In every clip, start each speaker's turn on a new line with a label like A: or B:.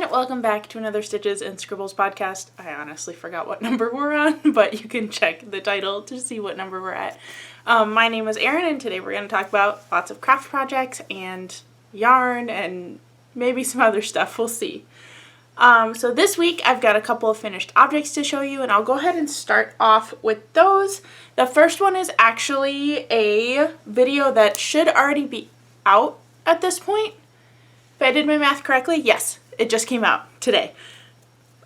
A: everyone, welcome back to another Stitches and Scribbles podcast. I honestly forgot what number we're on, but you can check the title to see what number we're at. My name is Erin, and today we're going to talk about lots of craft projects and yarn and maybe some other stuff, we'll see. So this week I've got a couple of finished objects to show you, and I'll go ahead and start off with those. The first one is actually a video that should already be out at this point. If I did my math correctly, yes, it just came out today.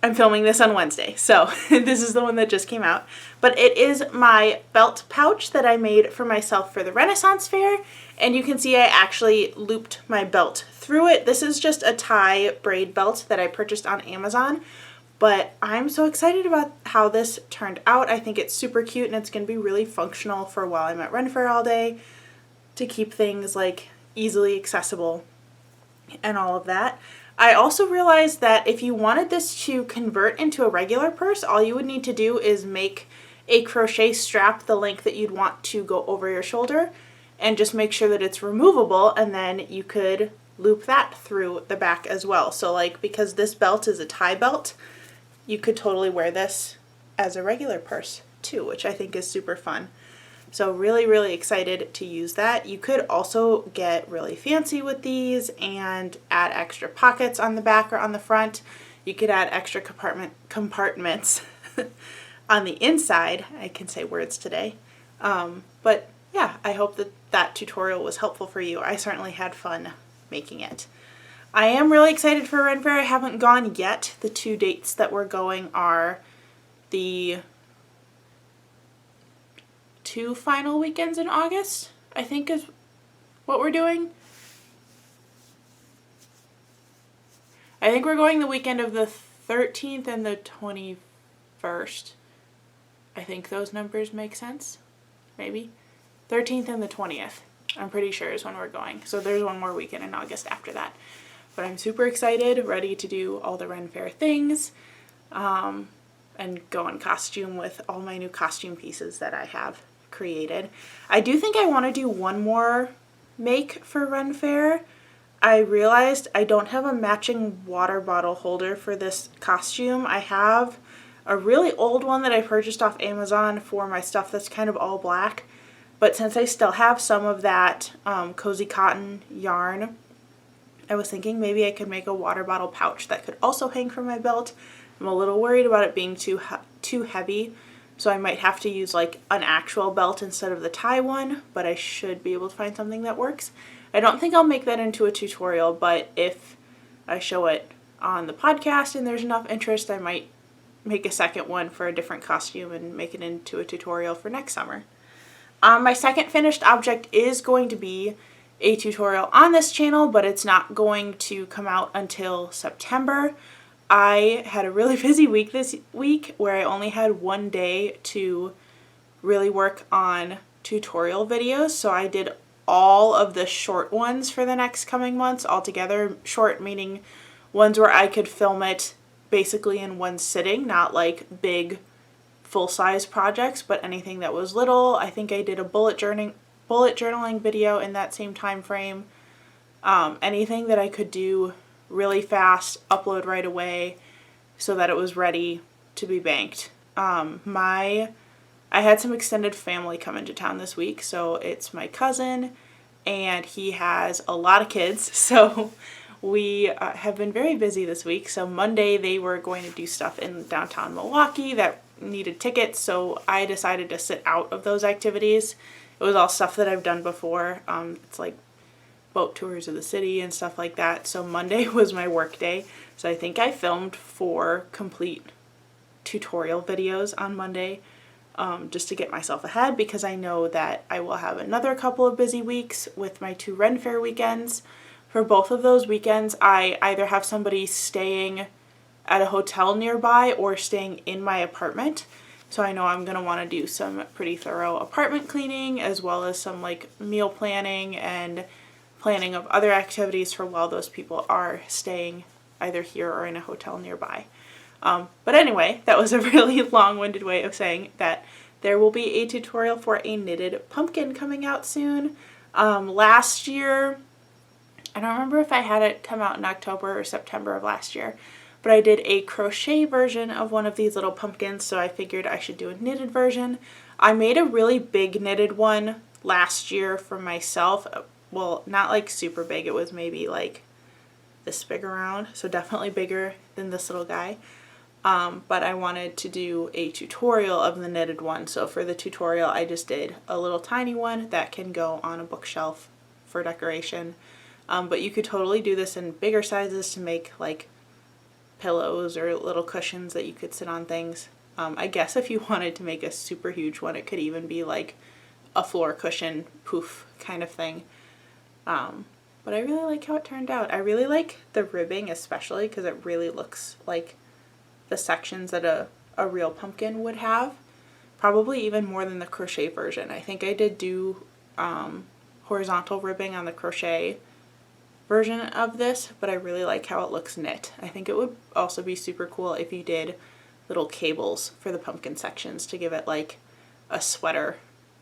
A: I'm filming this on Wednesday, so this is the one that just came out. But it is my belt pouch that I made for myself for the Renaissance Fair, and you can see I actually looped my belt through it. This is just a tie braid belt that I purchased on Amazon, but I'm so excited about how this turned out. I think it's super cute, and it's going to be really functional for while I'm at Ren Fair all day to keep things like easily accessible and all of that. I also realized that if you wanted this to convert into a regular purse, all you would need to do is make a crochet strap the length that you'd want to go over your shoulder and just make sure that it's removable, and then you could loop that through the back as well. So like, because this belt is a tie belt, you could totally wear this as a regular purse too, which I think is super fun. So really excited to use that. You could also get really fancy with these and add extra pockets on the back or on the front. You could add extra compartments on the inside. I can say words today. But yeah, I hope that tutorial was helpful for you. I certainly had fun making it. I am really excited for Ren Fair. I haven't gone yet. The two dates that we're going are the 2 final weekends in August, I think is what we're doing. I think we're going the weekend of the 13th and the 21st. I think those numbers make sense. Maybe. 13th and the 20th, I'm pretty sure is when we're going. So there's one more weekend in August after that. But I'm super excited, ready to do all the Ren Fair things, and go in costume with all my new costume pieces that I have created. I do think I want to do one more make for Ren Fair. I realized I don't have a matching water bottle holder for this costume. I have a really old one that I purchased off Amazon for my stuff that's kind of all black, but since I still have some of that cozy cotton yarn, I was thinking maybe I could make a water bottle pouch that could also hang from my belt. I'm a little worried about it being too heavy, so I might have to use like an actual belt instead of the tie one, but I should be able to find something that works. I don't think I'll make that into a tutorial, but if I show it on the podcast and there's enough interest, I might make a second one for a different costume and make it into a tutorial for next summer. My second finished object is going to be a tutorial on this channel, but it's not going to come out until September. I had a really busy week this week where I only had one day to really work on tutorial videos, so I did all of the short ones for the next coming months altogether. Short meaning ones where I could film it basically in one sitting, not like big full-size projects, but anything that was little. I think I did a bullet journaling video in that same time frame. Anything that I could do really fast, upload right away so that it was ready to be banked. I had some extended family come into town this week, so it's my cousin and he has a lot of kids, so we have been very busy this week. So Monday they were going to do stuff in downtown Milwaukee that needed tickets, so I decided to sit out of those activities. It was all stuff that I've done before. It's like boat tours of the city and stuff like that. So Monday was my work day. So I think I filmed 4 complete tutorial videos on Monday, just to get myself ahead, because I know that I will have another couple of busy weeks with my 2 Ren Fair weekends. For both of those weekends, I either have somebody staying at a hotel nearby or staying in my apartment. So I know I'm going to want to do some pretty thorough apartment cleaning, as well as some like meal planning and planning of other activities for while those people are staying either here or in a hotel nearby. But anyway, that was a really long-winded way of saying that there will be a tutorial for a knitted pumpkin coming out soon. Last year I don't remember if I had it come out in October or September of last year, but I did a crochet version of one of these little pumpkins, so I figured I should do a knitted version. I made a really big knitted one last year for myself. Well, not like super big, it was maybe like this big around, so definitely bigger than this little guy. But I wanted to do a tutorial of the knitted one, so for the tutorial I just did a little tiny one that can go on a bookshelf for decoration. But you could totally do this in bigger sizes to make like pillows or little cushions that you could sit on things. I guess if you wanted to make a super huge one, it could even be like a floor cushion poof kind of thing. But I really like how it turned out. I really like the ribbing especially because it really looks like the sections that a real pumpkin would have. Probably even more than the crochet version. I think I did do horizontal ribbing on the crochet version of this, but I really like how it looks knit. I think it would also be super cool if you did little cables for the pumpkin sections to give it like a sweater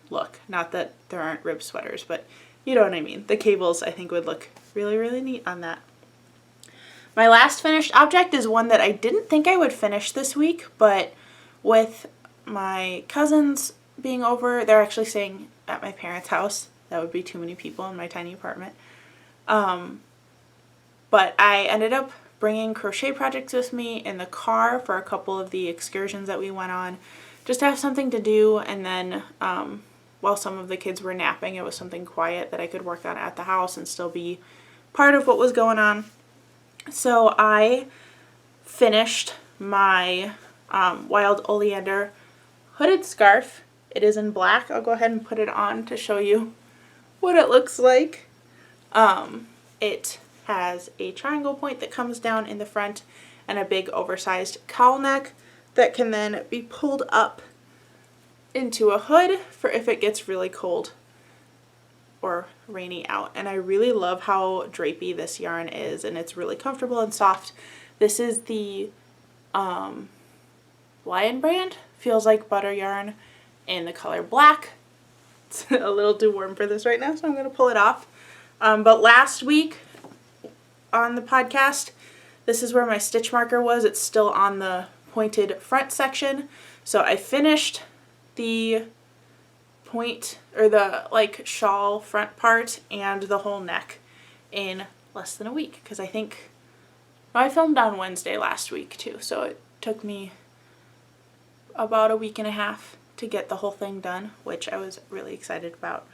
A: look. Not that there aren't rib sweaters, but you know what I mean. The cables I think would look really, really neat on that. My last finished object is one that I didn't think I would finish this week, but with my cousins being over, they're actually staying at my parents' house. That would be too many people in my tiny apartment. But I ended up bringing crochet projects with me in the car for a couple of the excursions that we went on, just to have something to do, and then while some of the kids were napping, it was something quiet that I could work on at the house and still be part of what was going on. So I finished my wild oleander hooded scarf. It is in black. I'll go ahead and put it on to show you what it looks like. It has a triangle point that comes down in the front and a big oversized cowl neck that can then be pulled up into a hood for if it gets really cold or rainy out. And I really love how drapey this yarn is, and it's really comfortable and soft. This is the Lion brand, Feels Like Butter yarn, in the color black. It's a little too warm for this right now, so I'm going to pull it off. But last week on the podcast, this is where my stitch marker was. It's still on the pointed front section. So I finished the point, or the like shawl front part and the whole neck in less than a week, because I think I filmed on Wednesday last week too, so it took me about a week and a half to get the whole thing done, which I was really excited about.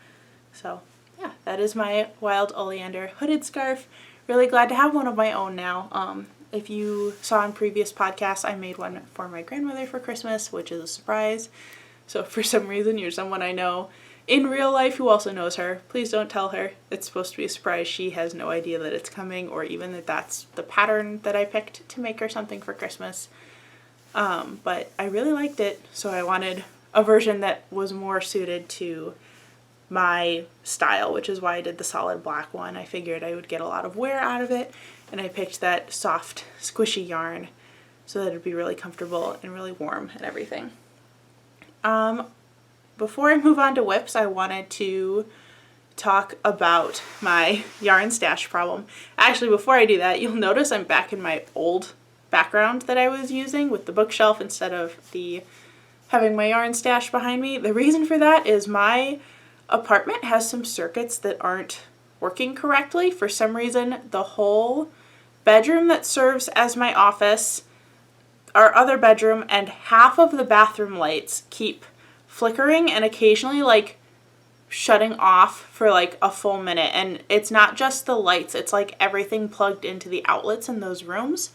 A: So yeah, that is my wild oleander hooded scarf. Really glad to have one of my own now. If you saw in previous podcasts, I made one for my grandmother for Christmas, which is a surprise. So if for some reason you're someone I know in real life who also knows her, please don't tell her. It's supposed to be a surprise. She has no idea that it's coming, or even that that's the pattern that I picked to make her something for Christmas. But I really liked it, so I wanted a version that was more suited to my style, which is why I did the solid black one. I figured I would get a lot of wear out of it, and I picked that soft, squishy yarn so that it'd be really comfortable and really warm and everything. Before I move on to whips, I wanted to talk about my yarn stash problem. Actually, before I do that, you'll notice I'm back in my old background that I was using with the bookshelf instead of having my yarn stash behind me. The reason for that is my apartment has some circuits that aren't working correctly. For some reason, the whole bedroom that serves as my office, our other bedroom, and half of the bathroom lights keep flickering and occasionally like shutting off for like a full minute. And it's not just the lights, it's like everything plugged into the outlets in those rooms.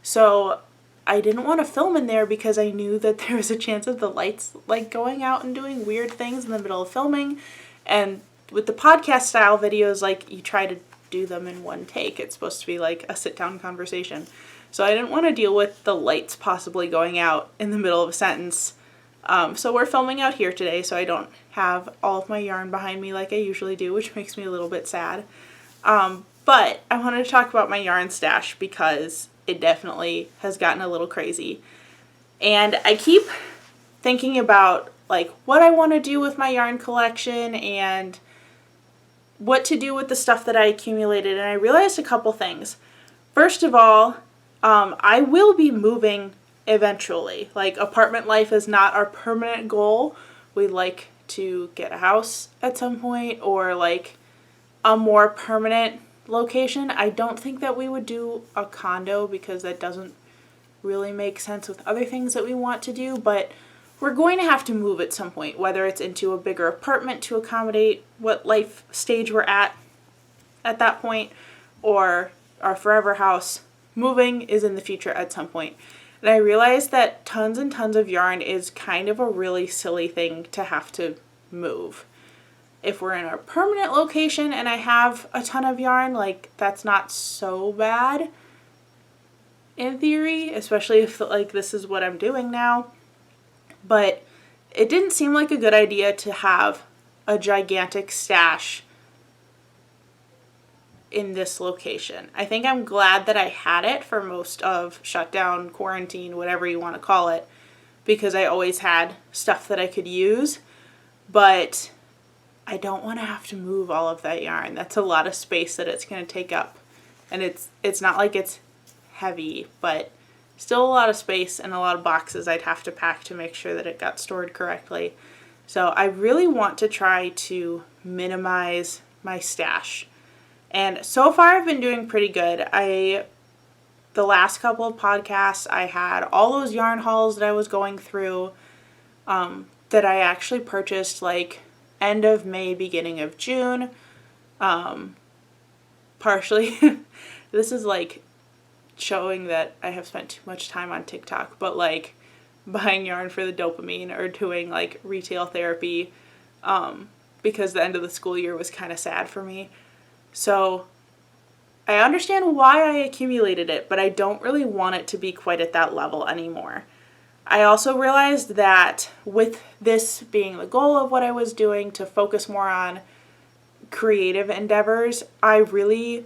A: So I didn't want to film in there because I knew that there was a chance of the lights like going out and doing weird things in the middle of filming. And with the podcast style videos, like you try to do them in one take. It's supposed to be like a sit down conversation. So I didn't want to deal with the lights possibly going out in the middle of a sentence. So we're filming out here today, so I don't have all of my yarn behind me like I usually do, which makes me a little bit sad. But I wanted to talk about my yarn stash because it definitely has gotten a little crazy. And I keep thinking about like what I want to do with my yarn collection and what to do with the stuff that I accumulated, and I realized a couple things. First of all, I will be moving eventually. Like, apartment life is not our permanent goal. We'd like to get a house at some point, or like a more permanent location. I don't think that we would do a condo because that doesn't really make sense with other things that we want to do, but we're going to have to move at some point, whether it's into a bigger apartment to accommodate what life stage we're at that point, or our forever house. Moving is in the future at some point. And I realized that tons and tons of yarn is kind of a really silly thing to have to move. If we're in our permanent location and I have a ton of yarn, like, that's not so bad in theory, especially if like this is what I'm doing now. But it didn't seem like a good idea to have a gigantic stash in this location. I think I'm glad that I had it for most of shutdown, quarantine, whatever you want to call it, because I always had stuff that I could use, but I don't want to have to move all of that yarn. That's a lot of space that it's going to take up. And it's not like it's heavy, but still a lot of space and a lot of boxes I'd have to pack to make sure that it got stored correctly. So I really want to try to minimize my stash. And so far I've been doing pretty good. The last couple of podcasts, I had all those yarn hauls that I was going through that I actually purchased like end of May, beginning of June. Partially, this is like showing that I have spent too much time on TikTok, but like buying yarn for the dopamine or doing like retail therapy because the end of the school year was kind of sad for me. So I understand why I accumulated it, but I don't really want it to be quite at that level anymore. I also realized that with this being the goal of what I was doing, to focus more on creative endeavors, I really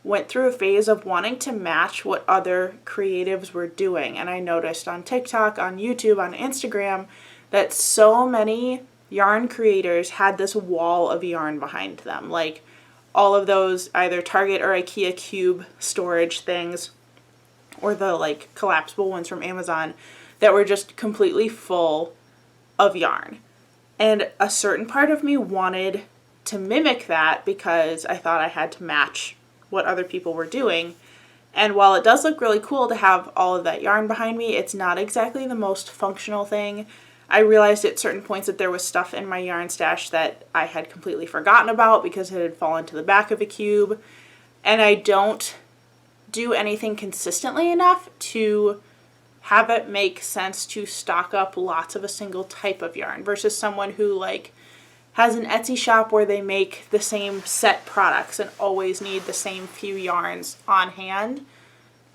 A: went through a phase of wanting to match what other creatives were doing. And I noticed on TikTok, on YouTube, on Instagram, that so many yarn creators had this wall of yarn behind them. Like all of those either Target or IKEA cube storage things, or the like collapsible ones from Amazon, that were just completely full of yarn. And a certain part of me wanted to mimic that because I thought I had to match what other people were doing. And while it does look really cool to have all of that yarn behind me, it's not exactly the most functional thing. I realized at certain points that there was stuff in my yarn stash that I had completely forgotten about because it had fallen to the back of a cube. And I don't do anything consistently enough to have it make sense to stock up lots of a single type of yarn versus someone who like has an Etsy shop where they make the same set products and always need the same few yarns on hand.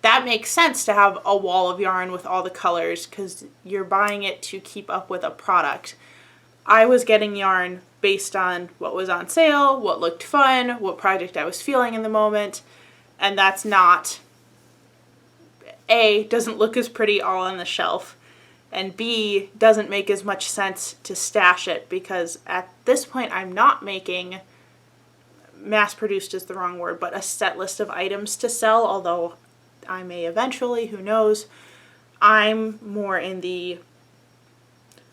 A: That makes sense to have a wall of yarn with all the colors because you're buying it to keep up with a product. I was getting yarn based on what was on sale, what looked fun, what project I was feeling in the moment, and that's not, A, doesn't look as pretty all on the shelf, and B, doesn't make as much sense to stash it because at this point I'm not making, mass-produced is the wrong word, but a set list of items to sell, although I may eventually, who knows. I'm more in the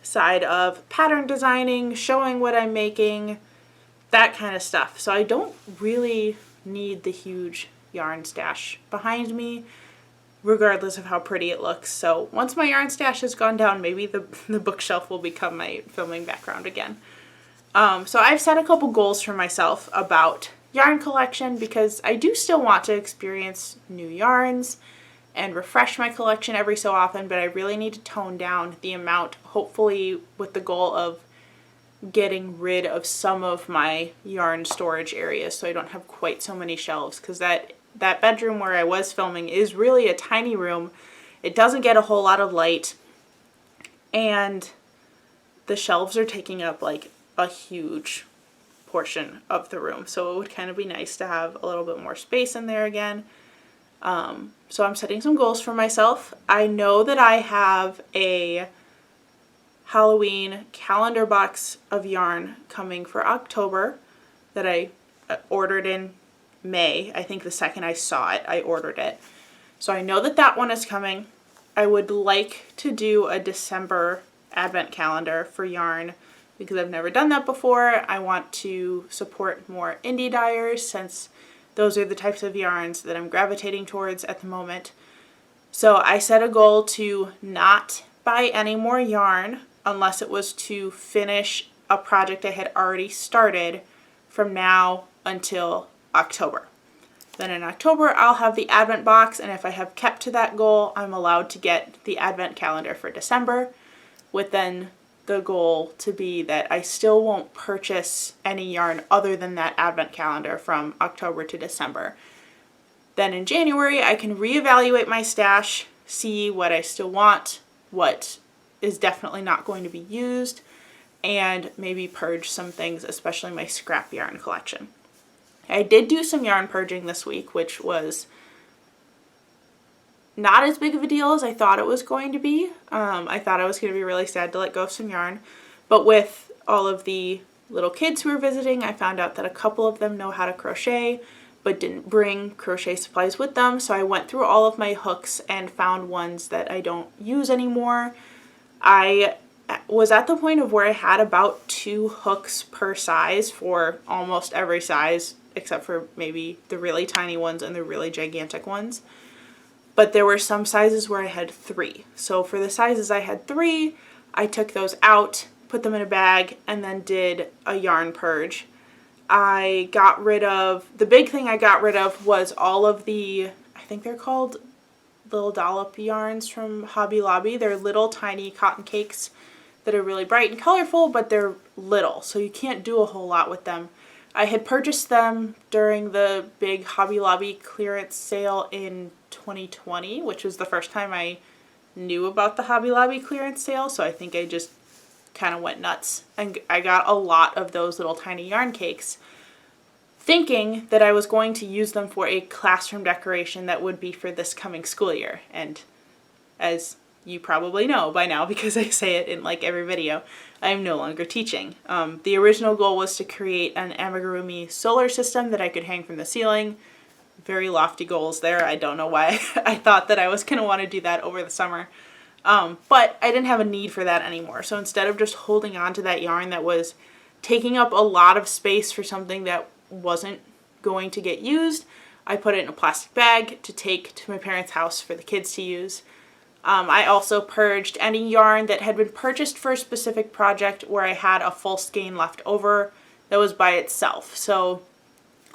A: side of pattern designing, showing what I'm making, that kind of stuff. So I don't really need the huge yarn stash behind me, regardless of how pretty it looks. So once my yarn stash has gone down, maybe the bookshelf will become my filming background again. So I've set a couple goals for myself about yarn collection because I do still want to experience new yarns and refresh my collection every so often, but I really need to tone down the amount, hopefully with the goal of getting rid of some of my yarn storage areas so I don't have quite so many shelves, because that bedroom where I was filming is really a tiny room. It doesn't get a whole lot of light, and the shelves are taking up like a huge portion of the room, so it would kind of be nice to have a little bit more space in there again. So I'm setting some goals for myself. I know that I have a Halloween calendar box of yarn coming for October that I ordered in May. I think the second I saw it, I ordered it. So I know that that one is coming. I would like to do a December advent calendar for yarn because I've never done that before. I want to support more indie dyers since those are the types of yarns that I'm gravitating towards at the moment. So I set a goal to not buy any more yarn unless it was to finish a project I had already started from now until October. Then in October, I'll have the advent box, and if I have kept to that goal, I'm allowed to get the advent calendar for December, with then the goal to be that I still won't purchase any yarn other than that advent calendar from October to December. Then in January, I can reevaluate my stash, see what I still want, what is definitely not going to be used, and maybe purge some things, especially my scrap yarn collection. I did do some yarn purging this week, which was not as big of a deal as I thought it was going to be. I thought I was going to be really sad to let go of some yarn, but with all of the little kids who were visiting, I found out that a couple of them know how to crochet, but didn't bring crochet supplies with them, so I went through all of my hooks and found ones that I don't use anymore. I was at the point of where I had about 2 hooks per size for almost every size, except for maybe the really tiny ones and the really gigantic ones. But there were some sizes where I had 3. So for the sizes I had 3, I took those out, put them in a bag, and then did a yarn purge. I got rid of, the big thing I got rid of was all of the, I think they're called Little Dollop yarns from Hobby Lobby. They're little tiny cotton cakes that are really bright and colorful, but they're little, so you can't do a whole lot with them. I had purchased them during the big Hobby Lobby clearance sale in 2020, which was the first time I knew about the Hobby Lobby clearance sale, so I think I just kind of went nuts. And I got a lot of those little tiny yarn cakes, thinking that I was going to use them for a classroom decoration that would be for this coming school year. And as you probably know by now, because I say it in like every video, I am no longer teaching. The original goal was to create an amigurumi solar system that I could hang from the ceiling. Very lofty goals there. I don't know why I thought that I was going to want to do that over the summer. But I didn't have a need for that anymore. So instead of just holding on to that yarn that was taking up a lot of space for something that wasn't going to get used, I put it in a plastic bag to take to my parents' house for the kids to use. I also purged any yarn that had been purchased for a specific project where I had a full skein left over that was by itself. So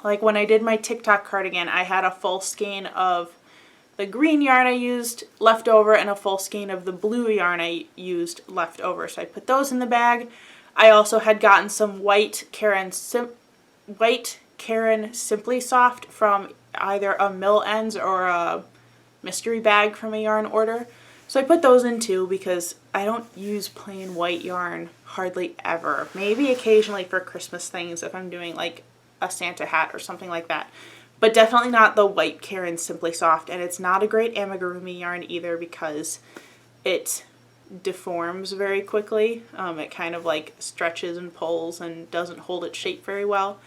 A: like when I did my TikTok cardigan, I had a full skein of the green yarn I used left over and a full skein of the blue yarn I used left over. So I put those in the bag. I also had gotten some white Karen Simply Soft from either a Mill Ends or a mystery bag from a yarn order. So I put those in too because I don't use plain white yarn hardly ever. Maybe occasionally for Christmas things if I'm doing like a Santa hat or something like that. But definitely not the white Karen Simply Soft. And it's not a great amigurumi yarn either because it deforms very quickly. It kind of like stretches and pulls and doesn't hold its shape very well.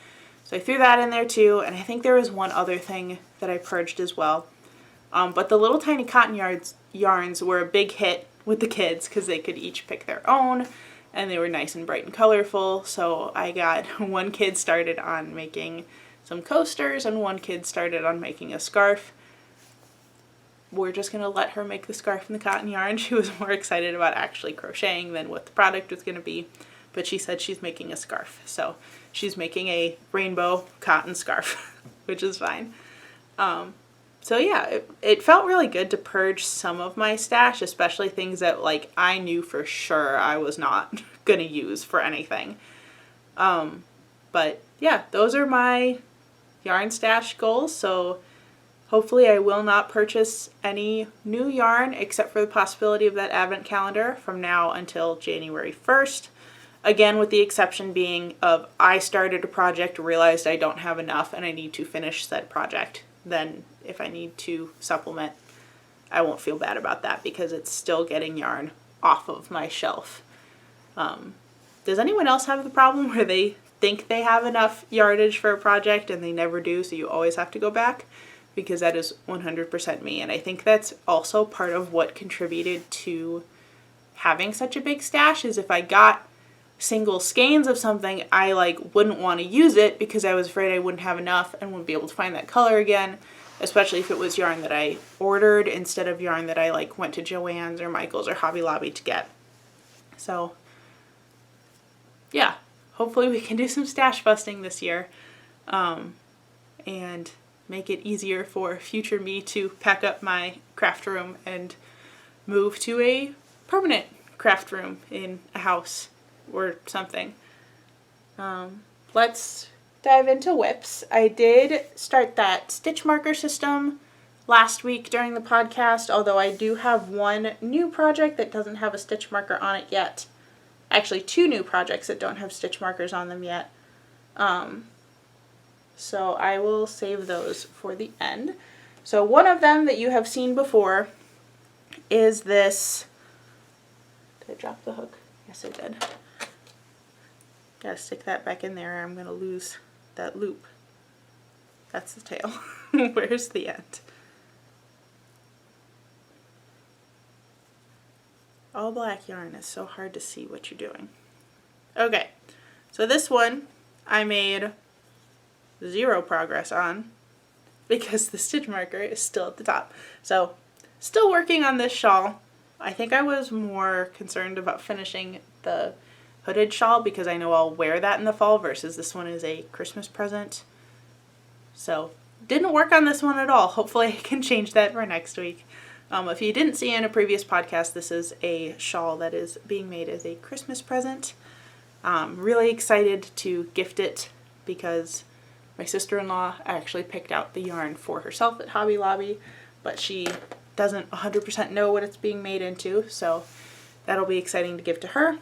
A: So I threw that in there too. And I think there was one other thing that I purged as well. But the little tiny cotton yarns were a big hit with the kids because they could each pick their own and they were nice and bright and colorful. So I got one kid started on making some coasters and one kid started on making a scarf. We're just going to let her make the scarf in the cotton yarn. She was more excited about actually crocheting than what the product was going to be, but she said she's making a scarf. So she's making a rainbow cotton scarf, which is fine. So yeah, it felt really good to purge some of my stash, especially things that like I knew for sure I was not going to use for anything. But yeah, those are my yarn stash goals. So hopefully I will not purchase any new yarn except for the possibility of that advent calendar from now until January 1st. Again, with the exception being of I started a project, realized I don't have enough and I need to finish said project. Then if I need to supplement, I won't feel bad about that because it's still getting yarn off of my shelf. Does anyone else have the problem where they think they have enough yardage for a project and they never do, so you always have to go back, because that is 100% me. And I think that's also part of what contributed to having such a big stash, is if I got single skeins of something, I like wouldn't want to use it because I was afraid I wouldn't have enough and wouldn't be able to find that color again, especially if it was yarn that I ordered instead of yarn that I like went to Joann's or Michael's or Hobby Lobby to get. So yeah, hopefully we can do some stash busting this year, and make it easier for future me to pack up my craft room and move to a permanent craft room in a house or something. Let's dive into whips. I did start that stitch marker system last week during the podcast, although I do have one new project that doesn't have a stitch marker on it yet. Actually, 2 new projects that don't have stitch markers on them yet. So I will save those for the end. So one of them that you have seen before is this. Did I drop the hook? Yes, I did. Gotta stick that back in there or I'm gonna lose that loop. That's the tail. Where's the end? All black yarn is so hard to see what you're doing. Okay, so this one I made 0 progress on because the stitch marker is still at the top. So still working on this shawl. I think I was more concerned about finishing the hooded shawl because I know I'll wear that in the fall versus this one is a Christmas present. So didn't work on this one at all. Hopefully I can change that for next week. If you didn't see in a previous podcast, this is a shawl that is being made as a Christmas present. Really excited to gift it because my sister-in-law actually picked out the yarn for herself at Hobby Lobby, but she doesn't 100% know what it's being made into, so that'll be exciting to give to her.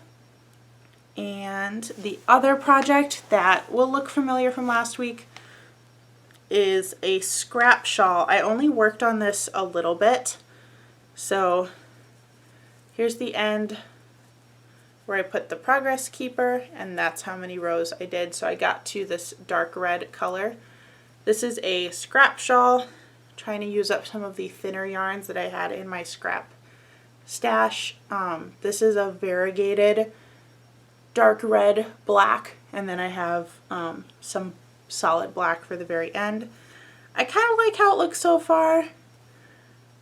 A: And the other project that will look familiar from last week is a scrap shawl. I only worked on this a little bit, so here's the end where I put the progress keeper, and that's how many rows I did. So I got to this dark red color. This is a scrap shawl, trying to use up some of the thinner yarns that I had in my scrap stash. This is a variegated dark red black, and then I have some solid black for the very end. I kind of like how it looks so far.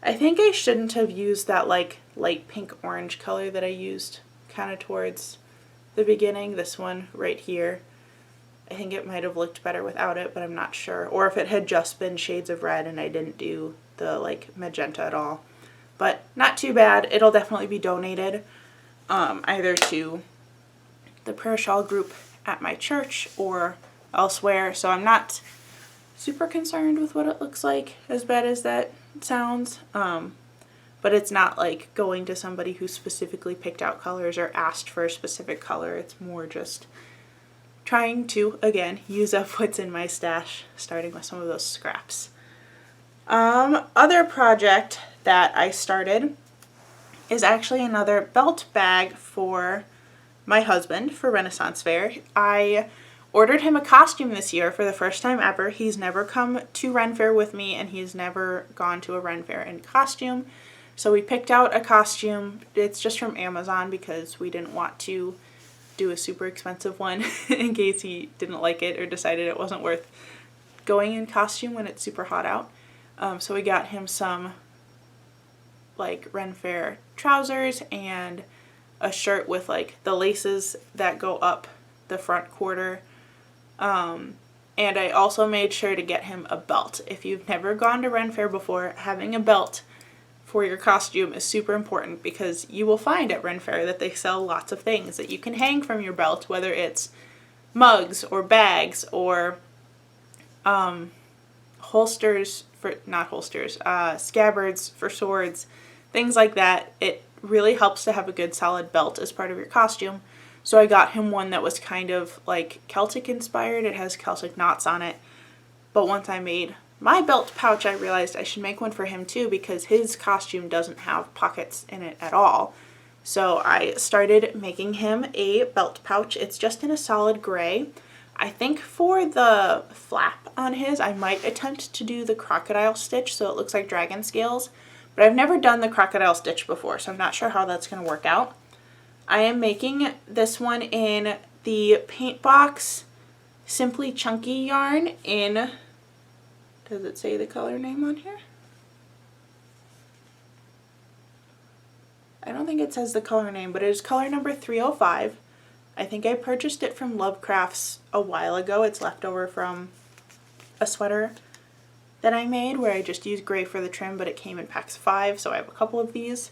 A: I think I shouldn't have used that like light pink orange color that I used kind of towards the beginning. This one right here, I think it might have looked better without it, but I'm not sure. Or if it had just been shades of red and I didn't do the like magenta at all. But not too bad. It'll definitely be donated either to the prayer shawl group at my church or elsewhere. So I'm not super concerned with what it looks like, as bad as that sounds. But it's not like going to somebody who specifically picked out colors or asked for a specific color. It's more just trying to, again, use up what's in my stash, starting with some of those scraps. Other project that I started is actually another belt bag for my husband for Renaissance Fair. I ordered him a costume this year for the first time ever. He's never come to Ren Fair with me, and he's never gone to a Ren Fair in costume. So we picked out a costume. It's just from Amazon because we didn't want to do a super expensive one in case he didn't like it or decided it wasn't worth going in costume when it's super hot out. So we got him some like Ren Fair trousers and a shirt with like the laces that go up the front quarter. And I also made sure to get him a belt. If you've never gone to Ren Fair before, having a belt for your costume is super important because you will find at Ren Fair that they sell lots of things that you can hang from your belt, whether it's mugs or bags or holsters for, not holsters, scabbards for swords, things like that. It really helps to have a good solid belt as part of your costume. So I got him one that was kind of like Celtic inspired. It has Celtic knots on it. But once I made my belt pouch, I realized I should make one for him too because his costume doesn't have pockets in it at all. So I started making him a belt pouch. It's just in a solid gray. I think for the flap on his, I might attempt to do the crocodile stitch so it looks like dragon scales, but I've never done the crocodile stitch before, so I'm not sure how that's going to work out. I am making this one in the Paint Box Simply Chunky yarn in, does it say the color name on here? I don't think it says the color name, but it is color number 305. I think I purchased it from Lovecrafts a while ago. It's left over from a sweater that I made where I just used gray for the trim, but it came in packs of 5, so I have a couple of these.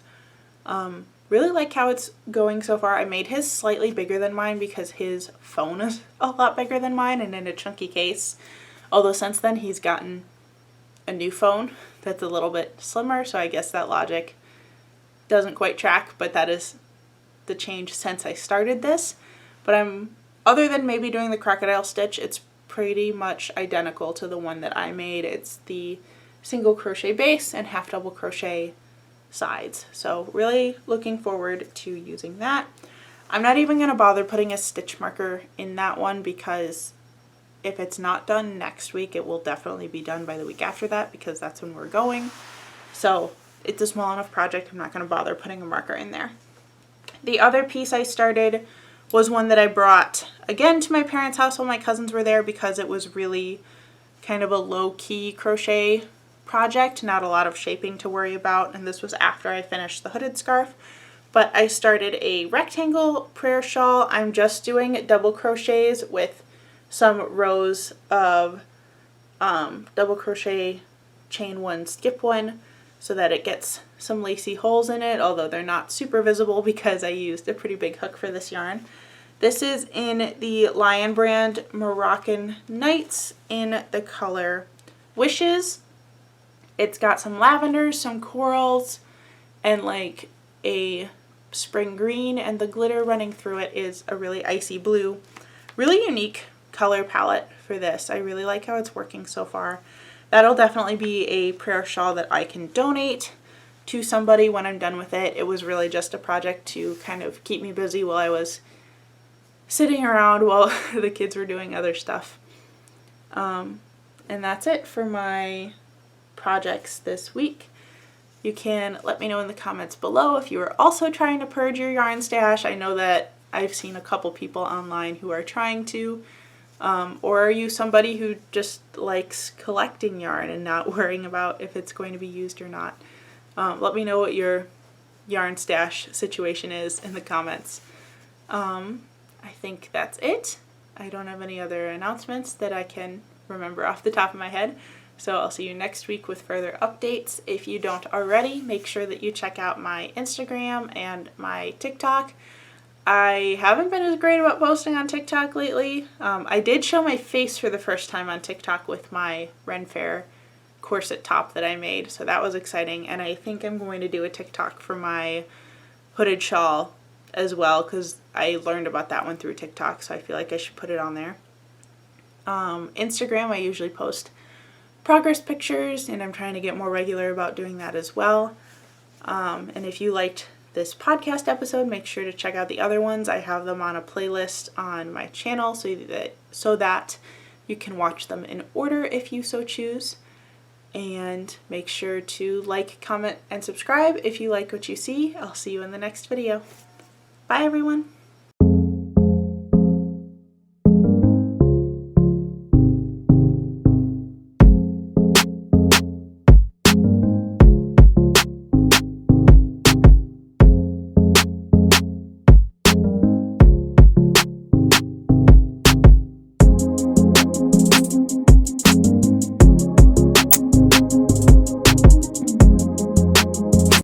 A: Really like how it's going so far. I made his slightly bigger than mine because his phone is a lot bigger than mine and in a chunky case. Although since then he's gotten a new phone that's a little bit slimmer, so I guess that logic doesn't quite track, but that is the change since I started this. But other than maybe doing the crocodile stitch, it's pretty much identical to the one that I made. It's the single crochet base and half double crochet sides. So really looking forward to using that. I'm not even going to bother putting a stitch marker in that one because if it's not done next week, it will definitely be done by the week after that because that's when we're going. So it's a small enough project, I'm not going to bother putting a marker in there. The other piece I started was one that I brought again to my parents' house while my cousins were there because it was really kind of a low-key crochet project, not a lot of shaping to worry about, and this was after I finished the hooded scarf. But I started a rectangle prayer shawl. I'm just doing double crochets with some rows of double crochet chain one, skip one, so that it gets some lacy holes in it, although they're not super visible because I used a pretty big hook for this yarn. This is in the Lion brand Moroccan Nights in the color Wishes. It's got some lavenders, some corals, and like a spring green, and the glitter running through it is a really icy blue. Really unique color palette for this. I really like how it's working so far. That'll definitely be a prayer shawl that I can donate to somebody when I'm done with it. It was really just a project to kind of keep me busy while I was sitting around while the kids were doing other stuff. And that's it for my projects this week. You can let me know in the comments below if you are also trying to purge your yarn stash. I know that I've seen a couple people online who are trying to. Or are you somebody who just likes collecting yarn and not worrying about if it's going to be used or not? Let me know what your yarn stash situation is in the comments. I think that's it. I don't have any other announcements that I can remember off the top of my head. So I'll see you next week with further updates. If you don't already, make sure that you check out my Instagram and my TikTok. I haven't been as great about posting on TikTok lately. I did show my face for the first time on TikTok with my Ren Fair corset top that I made, so that was exciting. And I think I'm going to do a TikTok for my hooded shawl as well, because I learned about that one through TikTok, so I feel like I should put it on there. Instagram, I usually post progress pictures, and I'm trying to get more regular about doing that as well. And if you liked this podcast episode, make sure to check out the other ones. I have them on a playlist on my channel so that you can watch them in order if you so choose. And make sure to like, comment, and subscribe if you like what you see. I'll see you in the next video. Bye everyone!